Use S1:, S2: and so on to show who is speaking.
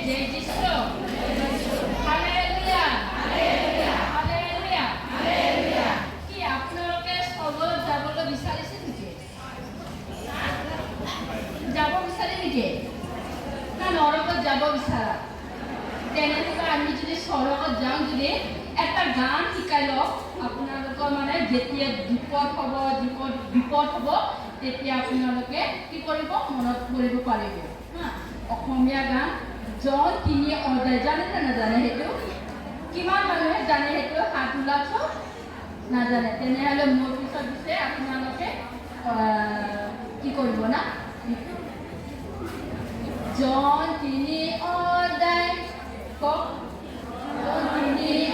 S1: জয় যীশু hallelujah hallelujah hallelujah কি আপোনালোকে স্বৰ্গত যাবলৈ বিচাৰিছে নেকি যাব বিচাৰে নেকি না নৰকত যাব বিচাৰা তেনেহ'লে আমি যদি স্বৰ্গত যাওঁ যদি এটা গান শিকাই লওক আপোনালোকৰ মানে যেতিয়া বিপদ হ'ব তেতিয়া আপোনালোকে কি কৰিব মনত কৰিব পাৰিব হা অসমীয়া গান জন 3 অধ্যায় জানে নে নাজানে সেইটো কিমান মানুহে জানে সেইটো হাত ওলাইছো নাজানে তেনেহ'লে মোৰ পিছত দিছে আপোনালোকে কি কৰিব না জন 3 অধ্যায় কক জন 3